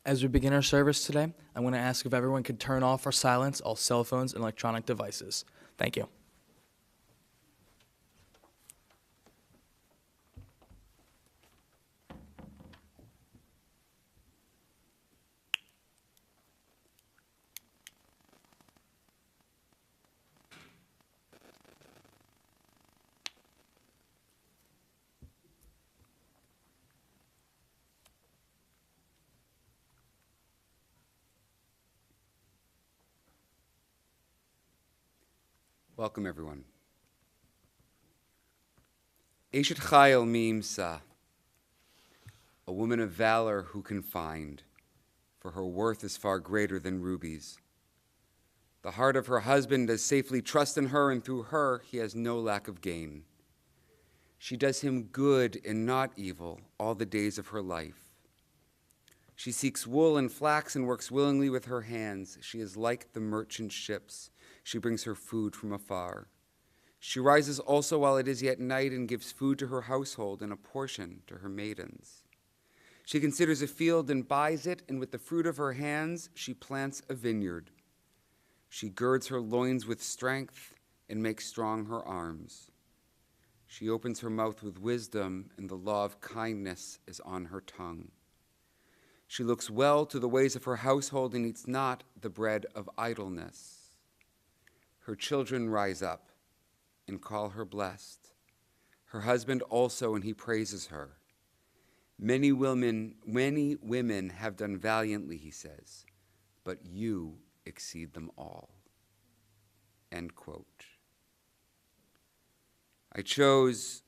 As we begin our service today, I'm going to ask if everyone could turn off or silence all cell phones and electronic devices. Thank you. Welcome, everyone. Eshet Chayil Mimsa, a woman of valor who can find, for her worth is far greater than rubies. The heart of her husband does safely trust in her, and through her he has no lack of gain. She does him good and not evil all the days of her life. She seeks wool and flax and works willingly with her hands. She is like the merchant ships. She brings her food from afar. She rises also while it is yet night and gives food to her household and a portion to her maidens. She considers a field and buys it, and with the fruit of her hands she plants a vineyard. She girds her loins with strength and makes strong her arms. She opens her mouth with wisdom, and the law of kindness is on her tongue. She looks well to the ways of her household and eats not the bread of idleness. Her children rise up and call her blessed. Her husband also, and he praises her. Many women have done valiantly, he says, but you exceed them all. End quote. I chose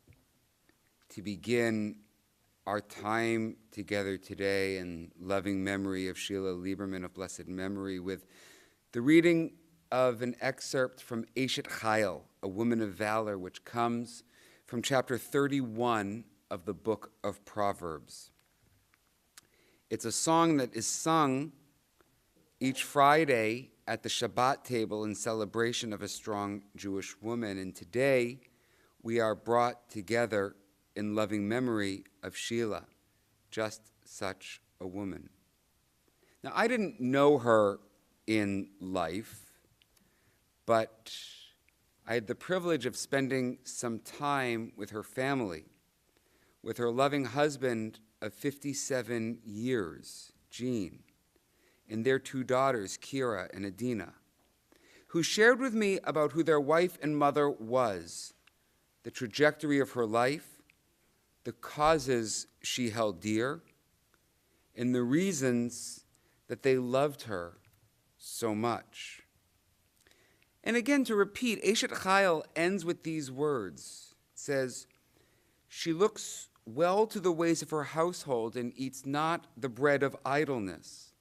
to begin our time together today in loving memory of Sheila Lieberman of blessed memory with the reading of an excerpt from Eshet Chayil, a woman of valor, which comes from chapter 31 of the book of Proverbs. It's a song that is sung each Friday at the Shabbat table in celebration of a strong Jewish woman, and today we are brought together in loving memory of Sheila, just such a woman. Now, I didn't know her in life, but I had the privilege of spending some time with her family, with her loving husband of 57 years, Jean, and their two daughters, Kira and Adina, who shared with me about who their wife and mother was, the trajectory of her life, the causes she held dear, and the reasons that they loved her so much. And again, to repeat, Eshet Chayil ends with these words. It says, she looks well to the ways of her household and eats not the bread of idleness.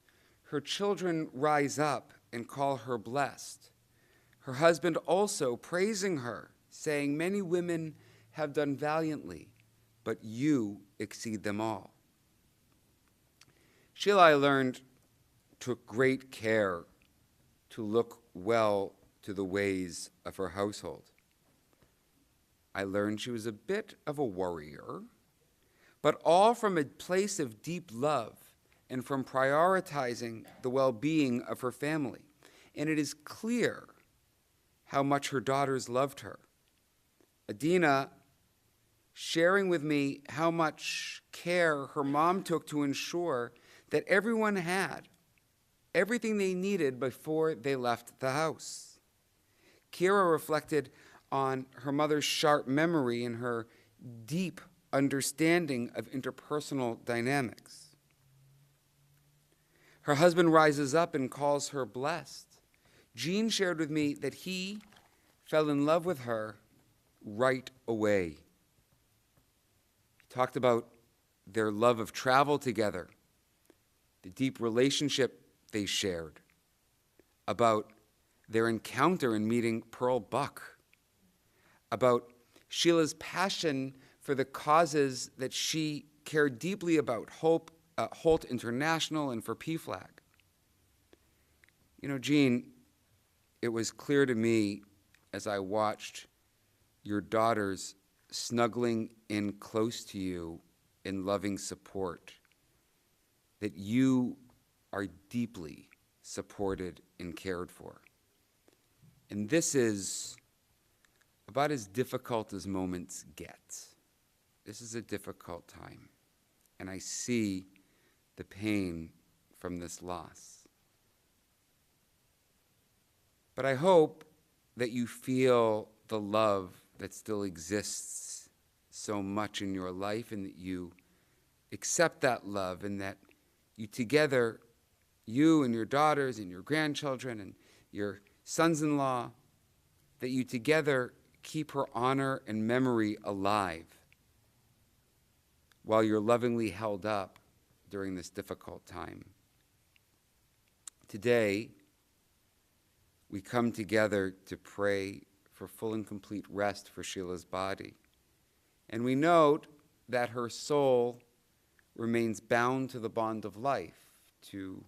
Her children rise up and call her blessed. Her husband also praising her, saying, many women have done valiantly, but you exceed them all. Sheila, I learned, took great care to look well to the ways of her household. I learned she was a bit of a worrier, but all from a place of deep love and from prioritizing the well-being of her family. And it is clear how much her daughters loved her. Adina sharing with me how much care her mom took to ensure that everyone had everything they needed before they left the house. Kira reflected on her mother's sharp memory and her deep understanding of interpersonal dynamics. Her husband rises up and calls her blessed. Jean shared with me that he fell in love with her right away. He talked about their love of travel together, the deep relationship they shared, about their encounter in meeting Pearl Buck, about Sheila's passion for the causes that she cared deeply about, Holt International and for PFLAG. You know, Jean, it was clear to me as I watched your daughters snuggling in close to you in loving support that you are deeply supported and cared for. And this is about as difficult as moments get. This is a difficult time, and I see the pain from this loss. But I hope that you feel the love that still exists so much in your life, and that you accept that love, and that you together, you and your daughters and your grandchildren and your sons-in-law, that you together keep her honor and memory alive while you're lovingly held up during this difficult time. Today, we come together to pray for full and complete rest for Sheila's body. And we note that her soul remains bound to the bond of life, to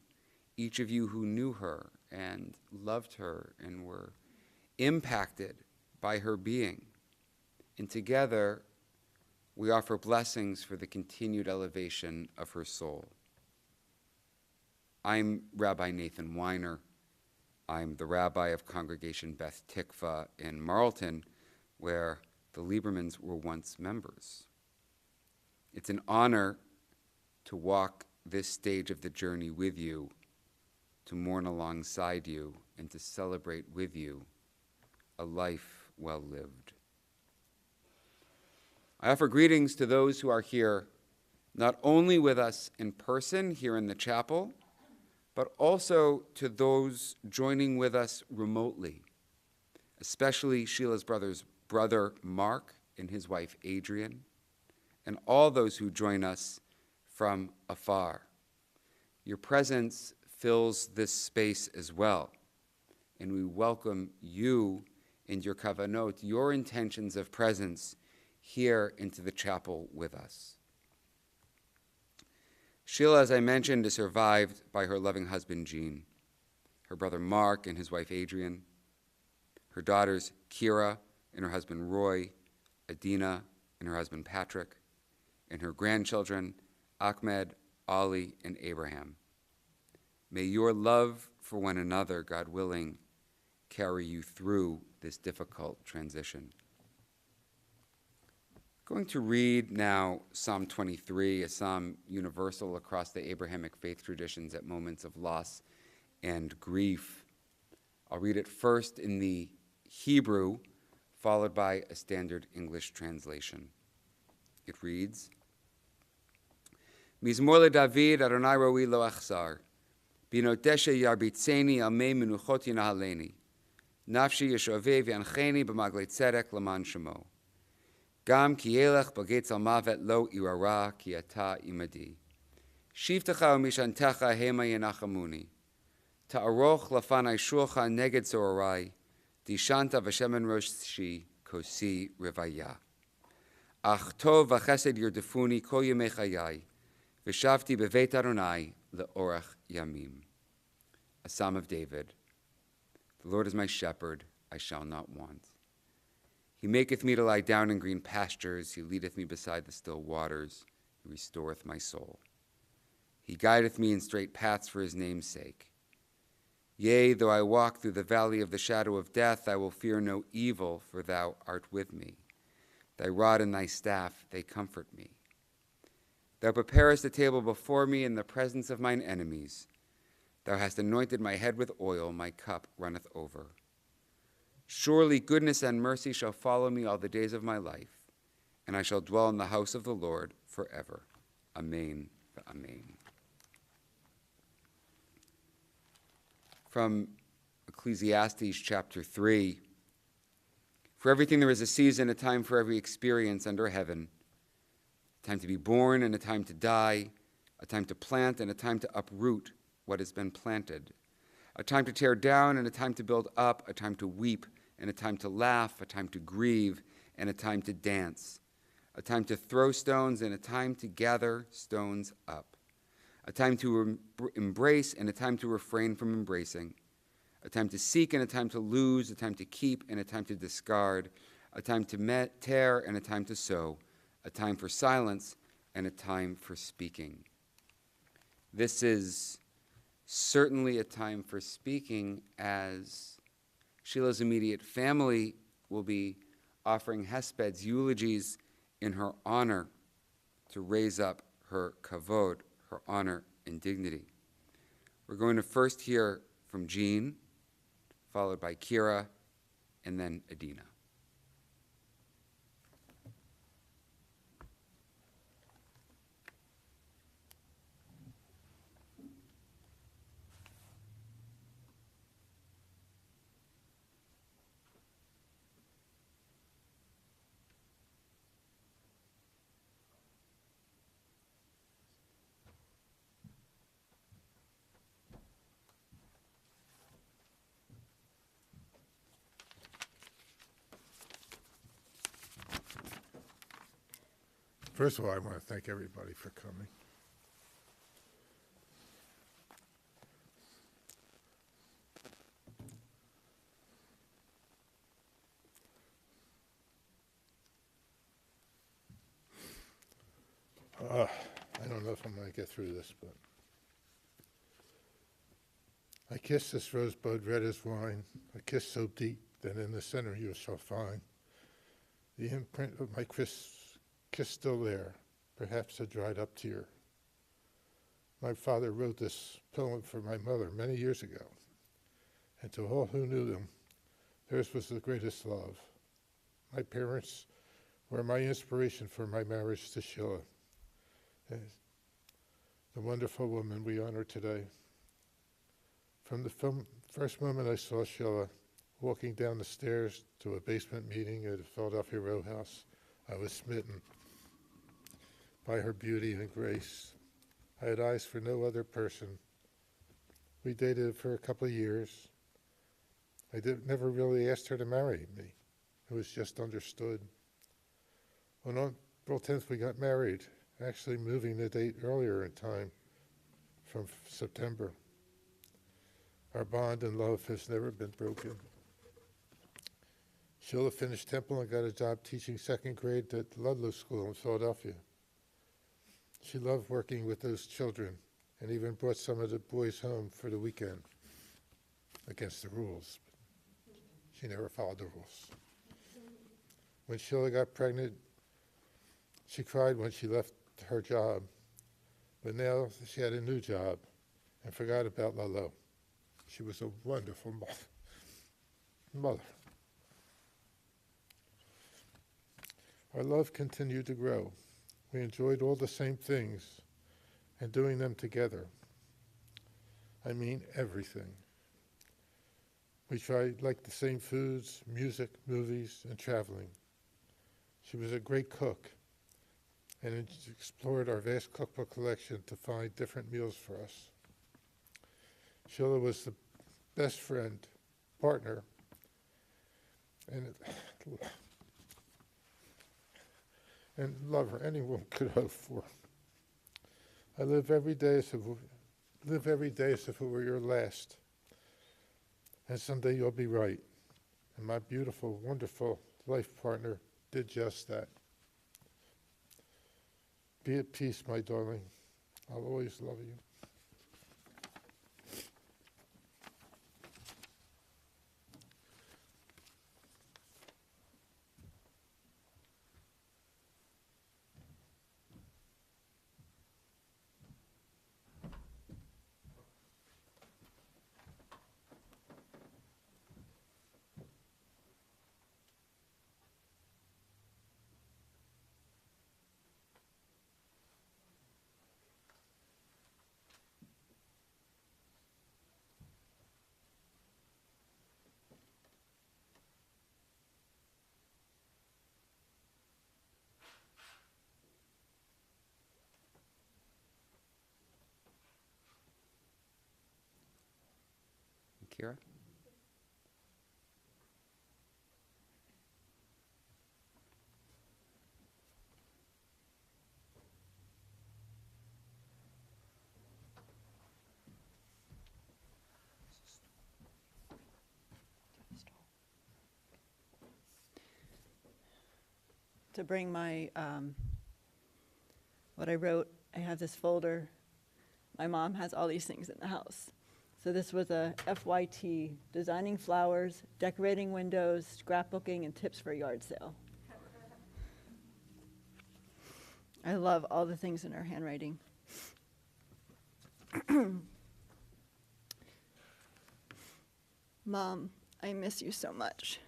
each of you who knew her and loved her and were impacted by her being. And together, we offer blessings for the continued elevation of her soul. I'm Rabbi Nathan Weiner. I'm the rabbi of Congregation Beth Tikva in Marlton, where the Liebermans were once members. It's an honor to walk this stage of the journey with you, to mourn alongside you, and to celebrate with you a life well lived. I offer greetings to those who are here, not only with us in person here in the chapel, but also to those joining with us remotely, especially Sheila's brother Mark and his wife Adrian, and all those who join us from afar. Your presence fills this space as well, and we welcome you and your kavanot, your intentions of presence, here into the chapel with us. Sheila, as I mentioned, is survived by her loving husband, Jean, her brother Mark and his wife, Adrian, her daughters, Kira and her husband, Roy, Adina and her husband, Patrick, and her grandchildren, Ahmed, Ali, and Abraham. May your love for one another, God willing, carry you through this difficult transition. I'm going to read now Psalm 23, a psalm universal across the Abrahamic faith traditions at moments of loss and grief. I'll read it first in the Hebrew, followed by a standard English translation. It reads, Mizmor leDavid, Adonai roi lo achzar, binoteshe yarbitzeni al mei menuchot yinahaleni, nafshi yeshoveh v'yancheni b'maglei tzedek l'man shemo. Gam ki yelech b'getz al mavet lo irara ki ata imadi. Shivtecha u'mishantecha hema yenachamuni. Ta'aroch lafanai shulcha neged zorai, dishanta v'shemen roshi kosi revaya. Ach tov v'chesed yerdefuni kol yemei chayai, v'shavti b'veit Adonai le'orach yamim. A Psalm of David. The Lord is my shepherd, I shall not want. He maketh me to lie down in green pastures. He leadeth me beside the still waters. He restoreth my soul. He guideth me in straight paths for his name's sake. Yea, though I walk through the valley of the shadow of death, I will fear no evil, for thou art with me. Thy rod and thy staff, they comfort me. Thou preparest a table before me in the presence of mine enemies. Thou hast anointed my head with oil, my cup runneth over. Surely goodness and mercy shall follow me all the days of my life, and I shall dwell in the house of the Lord forever. Amen. Amen. From Ecclesiastes chapter 3, for everything there is a season, a time for every experience under heaven, a time to be born and a time to die, a time to plant and a time to uproot what has been planted, a time to tear down and a time to build up, a time to weep and a time to laugh, a time to grieve and a time to dance, a time to throw stones and a time to gather stones up, a time to embrace and a time to refrain from embracing, a time to seek and a time to lose, a time to keep and a time to discard, a time to tear and a time to sow, a time for silence and a time for speaking. This is certainly a time for speaking, as Sheila's immediate family will be offering hespeds, eulogies in her honor, to raise up her kavod, her honor and dignity. We're going to first hear from Jean, followed by Kira, and then Adina. First of all, I want to thank everybody for coming. I don't know if I'm going to get through this, but I kissed this rosebud red as wine, a kiss so deep that in the center you shall find the imprint of my kiss still there, perhaps a dried up tear. My father wrote this poem for my mother many years ago, and to all who knew them, theirs was the greatest love. My parents were my inspiration for my marriage to Sheila, the wonderful woman we honor today. From the first moment I saw Sheila walking down the stairs to a basement meeting at a Philadelphia row house, I was smitten by her beauty and grace. I had eyes for no other person. We dated for a couple of years. I never really asked her to marry me. It was just understood. On April 10th, we got married, actually moving the date earlier in time from September. Our bond and love has never been broken. Sheila finished Temple and got a job teaching second grade at Ludlow School in Philadelphia. She loved working with those children and even brought some of the boys home for the weekend, against the rules. She never followed the rules. When Sheila got pregnant, she cried when she left her job, but now she had a new job and forgot about Lalo. She was a wonderful mother. Our love continued to grow. We enjoyed all the same things and doing them together. I mean everything. We tried like the same foods, music, movies, and traveling. She was a great cook and explored our vast cookbook collection to find different meals for us. Sheila was the best friend, partner, and lover anyone could hope for. I live every day as if it were your last, and someday you'll be right. And my beautiful, wonderful life partner did just that. Be at peace, my darling. I'll always love you. Kira? To bring my, what I wrote, I have this folder. My mom has all these things in the house. So this was a FYT, designing flowers, decorating windows, scrapbooking, and tips for a yard sale. I love all the things in her handwriting. Mom, I miss you so much.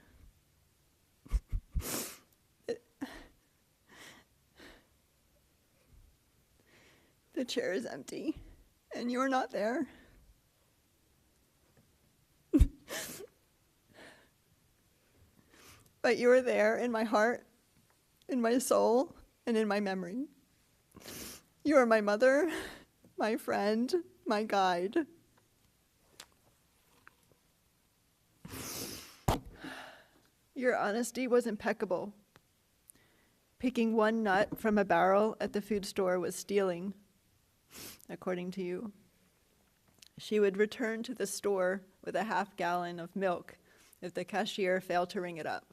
The chair is empty, and you're not there. But you are there in my heart, in my soul, and in my memory. You are my mother, my friend, my guide. Your honesty was impeccable. Picking one nut from a barrel at the food store was stealing, according to you. She would return to the store with a half-gallon of milk if the cashier failed to ring it up.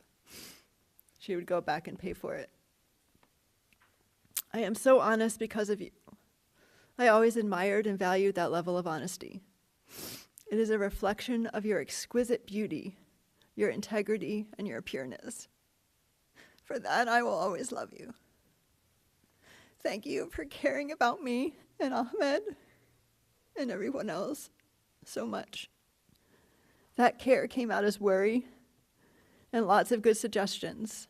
She would go back and pay for it. I am so honest because of you. I always admired and valued that level of honesty. It is a reflection of your exquisite beauty, your integrity, and your pureness. For that, I will always love you. Thank you for caring about me and Ahmed and everyone else so much. That care came out as worry and lots of good suggestions,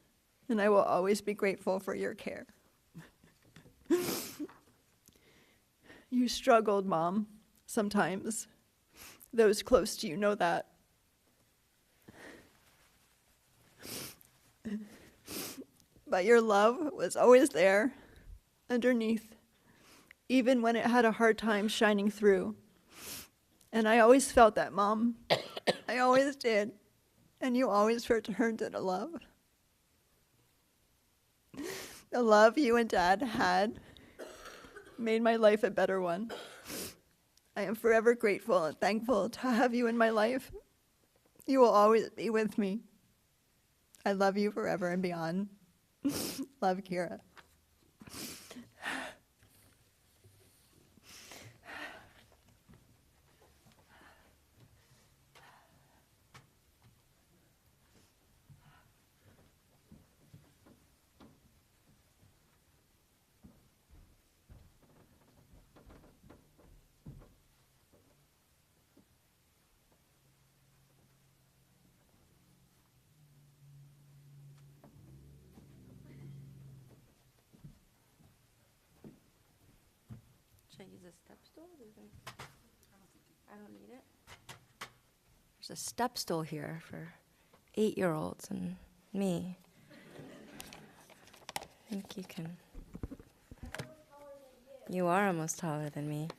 and I will always be grateful for your care. You struggled, Mom, sometimes. Those close to you know that. But your love was always there, underneath, even when it had a hard time shining through. And I always felt that, Mom. I always did. And you always returned to the love. The love you and Dad had made my life a better one. I am forever grateful and thankful to have you in my life. You will always be with me. I love you forever and beyond. Love, Kira. Should I use a step stool? I don't need it. There's a step stool here for 8-year-olds and me. I think you can. You are almost taller than me,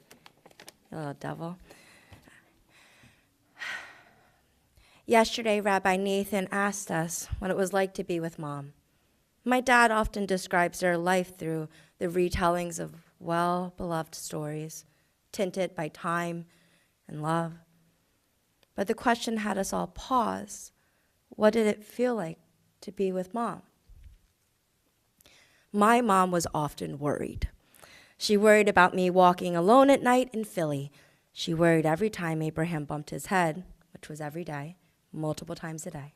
you little devil. Yesterday, Rabbi Nathan asked us what it was like to be with Mom. My dad often describes their life through the retellings of well-beloved stories, tinted by time and love. But the question had us all pause. What did it feel like to be with Mom? My mom was often worried. She worried about me walking alone at night in Philly. She worried every time Abraham bumped his head, which was every day, multiple times a day.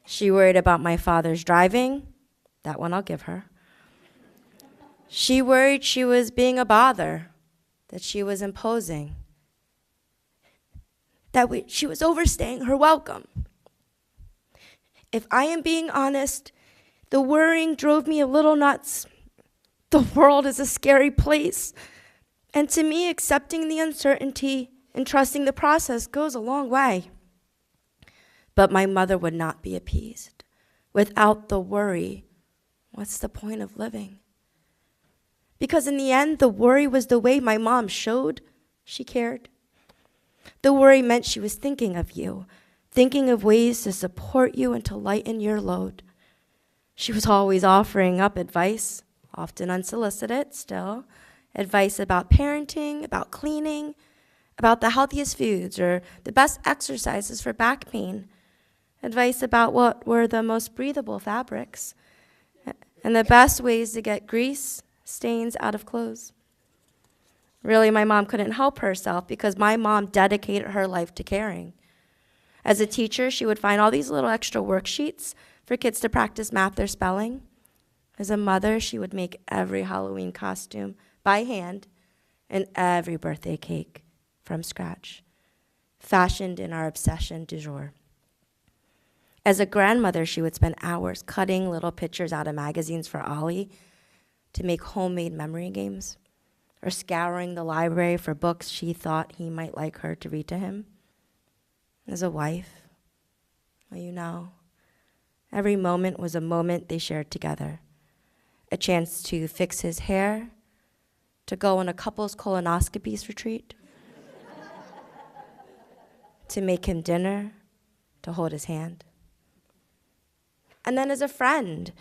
She worried about my father's driving. That one I'll give her. She worried she was being a bother, that she was imposing, that she was overstaying her welcome. If I am being honest, the worrying drove me a little nuts. The world is a scary place, and to me, accepting the uncertainty and trusting the process goes a long way. But my mother would not be appeased. Without the worry, what's the point of living? Because in the end, the worry was the way my mom showed she cared. The worry meant she was thinking of you, thinking of ways to support you and to lighten your load. She was always offering up advice, often unsolicited still, advice about parenting, about cleaning, about the healthiest foods or the best exercises for back pain, advice about what were the most breathable fabrics and the best ways to get grease, stains out of clothes. Really, my mom couldn't help herself because my mom dedicated her life to caring. As a teacher, she would find all these little extra worksheets for kids to practice math or spelling. As a mother, she would make every Halloween costume by hand and every birthday cake from scratch, fashioned in our obsession du jour. As a grandmother, she would spend hours cutting little pictures out of magazines for Ollie to make homemade memory games, or scouring the library for books she thought he might like her to read to him. As a wife, well, you know, every moment was a moment they shared together. A chance to fix his hair, to go on a couple's colonoscopies retreat, to make him dinner, to hold his hand. And then as a friend,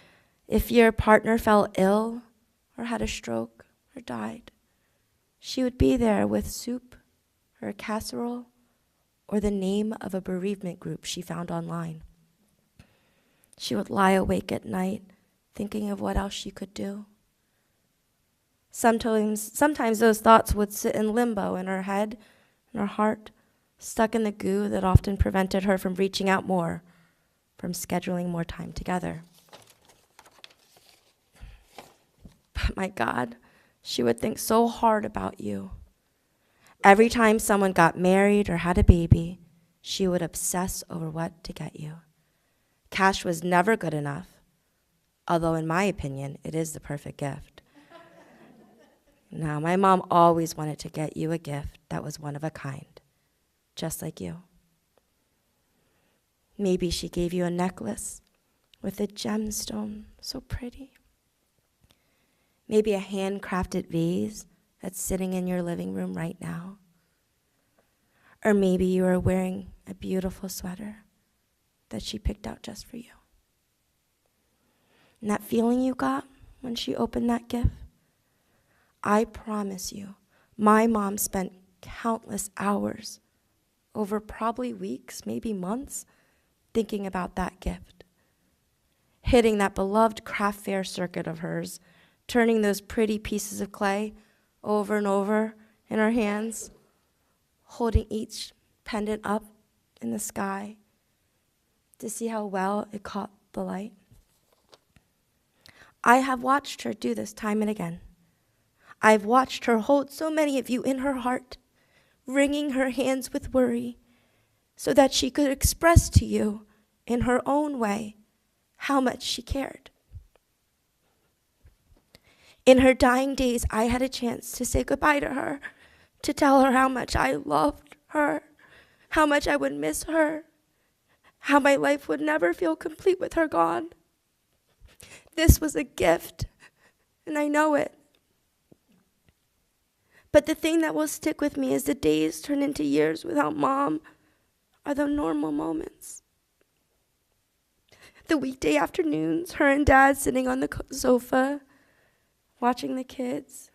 if your partner fell ill or had a stroke or died, she would be there with soup or a casserole or the name of a bereavement group she found online. She would lie awake at night thinking of what else she could do. Sometimes those thoughts would sit in limbo in her head, in her heart, stuck in the goo that often prevented her from reaching out more, from scheduling more time together. But my God, she would think so hard about you. Every time someone got married or had a baby, she would obsess over what to get you. Cash was never good enough, although in my opinion, it is the perfect gift. Now, my mom always wanted to get you a gift that was one of a kind, just like you. Maybe she gave you a necklace with a gemstone so pretty. Maybe a handcrafted vase that's sitting in your living room right now. Or maybe you are wearing a beautiful sweater that she picked out just for you. And that feeling you got when she opened that gift, I promise you, my mom spent countless hours, over probably weeks, maybe months, thinking about that gift. Hitting that beloved craft fair circuit of hers, turning those pretty pieces of clay over and over in her hands, holding each pendant up in the sky to see how well it caught the light. I have watched her do this time and again. I've watched her hold so many of you in her heart, wringing her hands with worry so that she could express to you in her own way how much she cared. In her dying days, I had a chance to say goodbye to her, to tell her how much I loved her, how much I would miss her, how my life would never feel complete with her gone. This was a gift, and I know it. But the thing that will stick with me as the days turn into years without Mom are the normal moments. The weekday afternoons, her and Dad sitting on the sofa, watching the kids,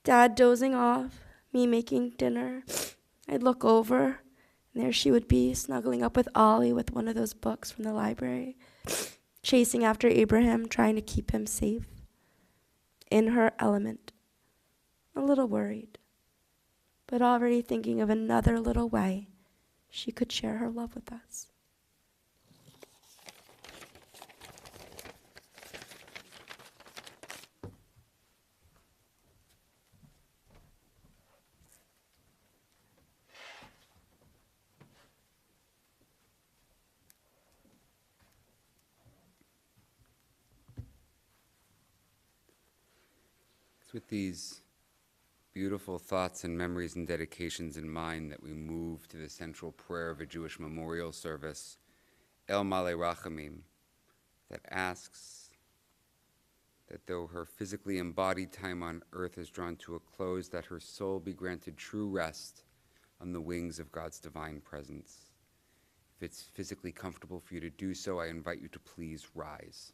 Dad dozing off, me making dinner. I'd look over, and there she would be, snuggling up with Ollie with one of those books from the library, chasing after Abraham, trying to keep him safe. In her element, a little worried, but already thinking of another little way she could share her love with us. With these beautiful thoughts and memories and dedications in mind that we move to the central prayer of a Jewish memorial service, El Malei Rachamim, that asks that though her physically embodied time on earth is drawn to a close, that her soul be granted true rest on the wings of God's divine presence. If it's physically comfortable for you to do so, I invite you to please rise.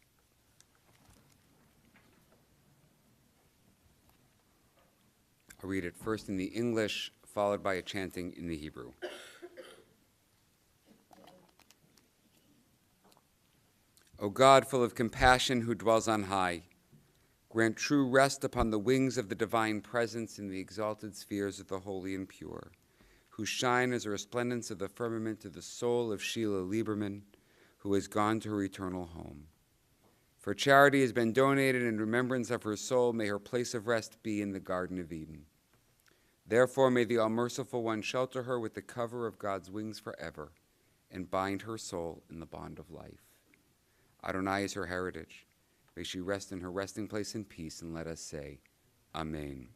I'll read it first in the English, followed by a chanting in the Hebrew. O God, full of compassion, who dwells on high, Grant true rest upon the wings of the divine presence in the exalted spheres of the holy and pure, who shine as a resplendence of the firmament to the soul of Sheila Lieberman, who has gone to her eternal home. For charity has been donated in remembrance of her soul, may her place of rest be in the Garden of Eden. Therefore, may the All-Merciful One shelter her with the cover of God's wings forever, and bind her soul in the bond of life. Adonai is her heritage. May she rest in her resting place in peace, and let us say, Amen.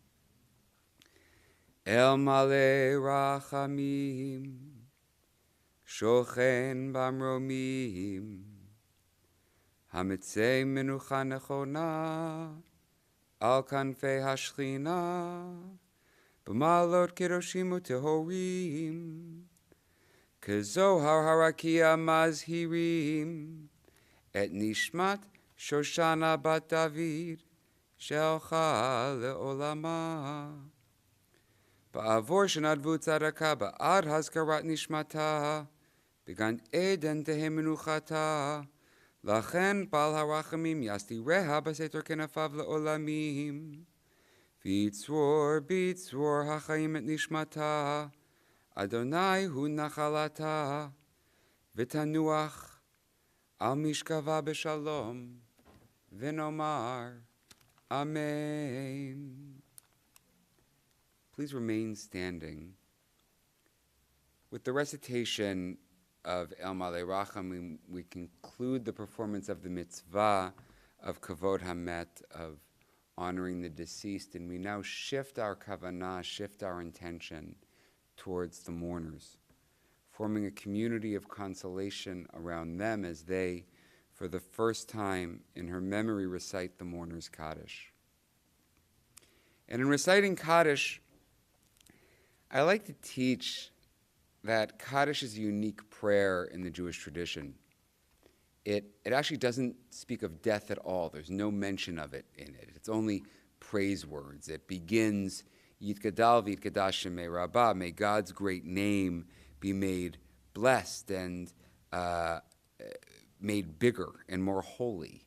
El Malei Rachamim, Shochen Bamromim, Hamitzei Menucha Nechona, Al Kanfei Hashchina, B'malot Kedoshim Utehorim, Kezohar Harakia Mazhirim, Et Nishmat Shoshana Bat David, Shelcha Le'olama. Ba'avor Shenadvu Tzadaka Ba'ad Hazkarat Nishmata, Began Eden Tehe Menuchata, Lachen Bal Harachamim Yasti Reha B'Setor Kenafav Le'olamim, V'yitzvor B'yitzvor HaChaim Et Nishmata, Adonai Hu Nachalata, V'tanuach Al Mishkava B'Shalom, V'nomar, Amen. Please remain standing. With the recitation of El Malei Rachamim, we conclude the performance of the mitzvah of Kavod Hamet, of honoring the deceased, and we now shift our kavanah, shift our intention towards the mourners, forming a community of consolation around them as they, for the first time in her memory, recite the mourner's Kaddish. And in reciting Kaddish, I like to teach that Kaddish is a unique prayer in the Jewish tradition. It actually doesn't speak of death at all. There's no mention of it in it. It's only praise words. It begins, Yitgadal v'yitgadash shemei Rabbah, may God's great name be made blessed and made bigger and more holy.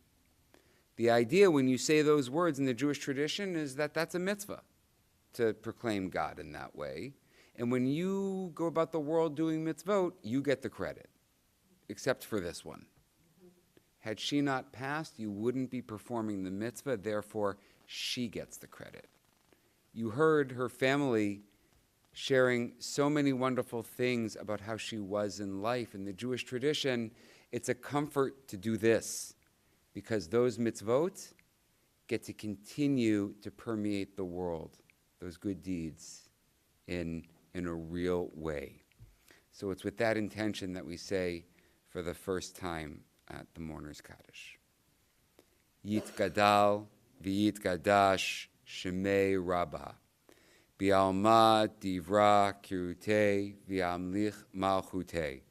The idea when you say those words in the Jewish tradition is that that's a mitzvah, to proclaim God in that way. And when you go about the world doing mitzvot, you get the credit, except for this one. Had she not passed, you wouldn't be performing the mitzvah, therefore she gets the credit. You heard her family sharing so many wonderful things about how she was in life. In the Jewish tradition, it's a comfort to do this, because those mitzvot get to continue to permeate the world, those good deeds, in a real way. So it's with that intention that we say for the first time at the Mourner's Kaddish. Yitgadal v'yitgadash shemei Rabbah, bi'alma divra kirutei v'amlich malchutei,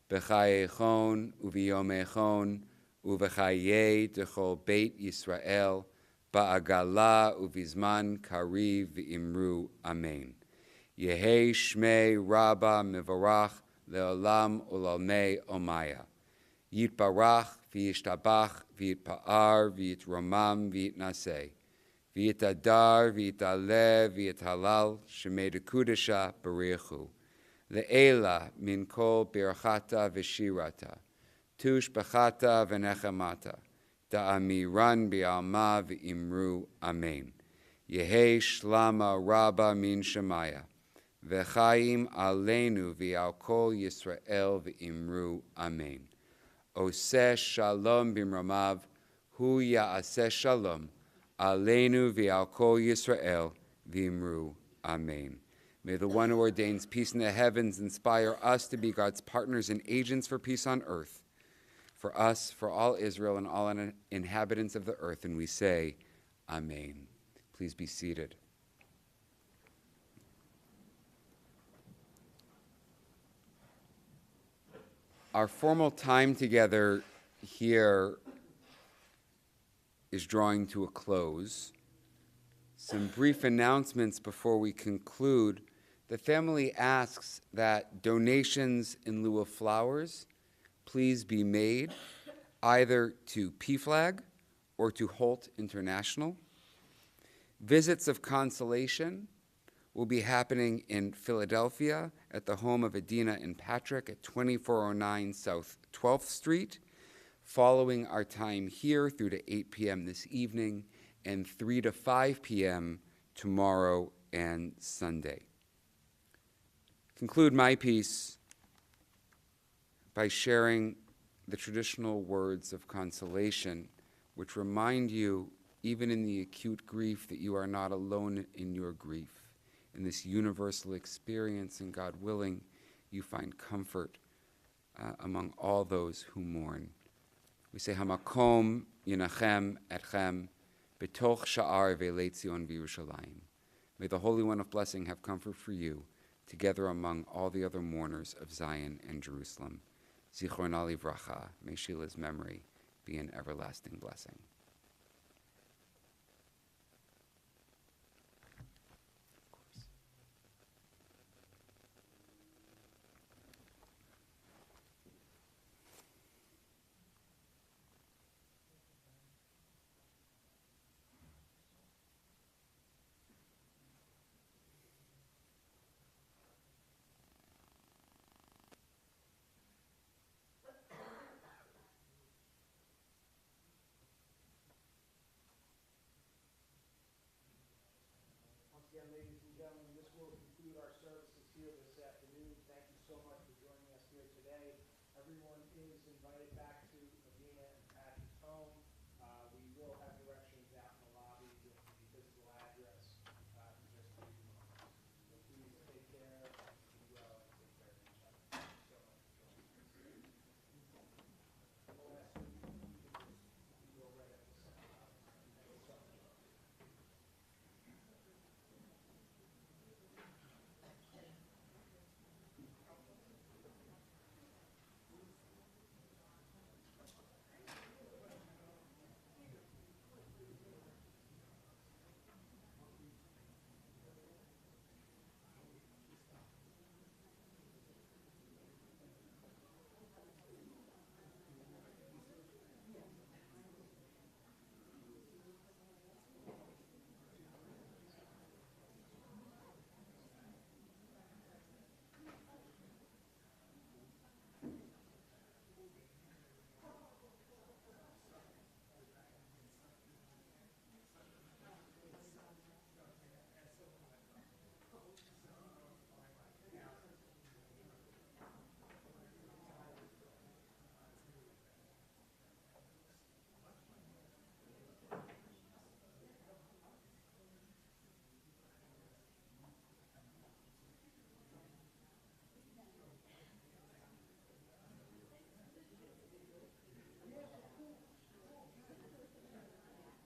b'chayechon u'v'yomechon u'v'chayei d'chol beit Yisrael, ba'agala u'v'zman kariv v'imru amen. Yehei shmei Rabbah mevarach le'olam u'lalmei omaya. Yitbarach v'yishtabach v'yitpa'ar v'yitromam v'yitnaseh. V'yitadar v'yitaleh v'yithalal shemei dekudesha b'richu. Le'ela min kol birchata v'shirata. Tush b'chata v'nechamata. Da'amiran bi'alma v'imru amen. Yehei shlama Rabbah min shemaya. V'chaim aleinu v'al kol Yisrael v'imru amen. Oseh shalom b'mramav, hu ya'aseh shalom, aleinu v'al kol Yisrael v'imru amen. May the one who ordains peace in the heavens inspire us to be God's partners and agents for peace on earth, for us, for all Israel, and all inhabitants of the earth, and we say, Amen. Please be seated. Our formal time together here is drawing to a close. Some brief announcements before we conclude. The family asks that donations in lieu of flowers please be made either to PFLAG or to Holt International. Visits of consolation will be happening in Philadelphia at the home of Adina and Patrick at 2409 South 12th Street, following our time here through to 8 p.m. this evening and 3 to 5 p.m. tomorrow and Sunday. Conclude my piece by sharing the traditional words of consolation, which remind you, even in the acute grief, that you are not alone in your grief. In this universal experience, and God willing, you find comfort among all those who mourn. We say, Hamakom yinachem etchem betoch sha'ar ve'elei Tzion v'Yerushalayim. May the Holy One of Blessing have comfort for you, together among all the other mourners of Zion and Jerusalem. Zichron livracha. May Sheila's memory be an everlasting blessing. Again, ladies and gentlemen, this will conclude our services here this afternoon. Thank you so much for joining us here today. Everyone is invited back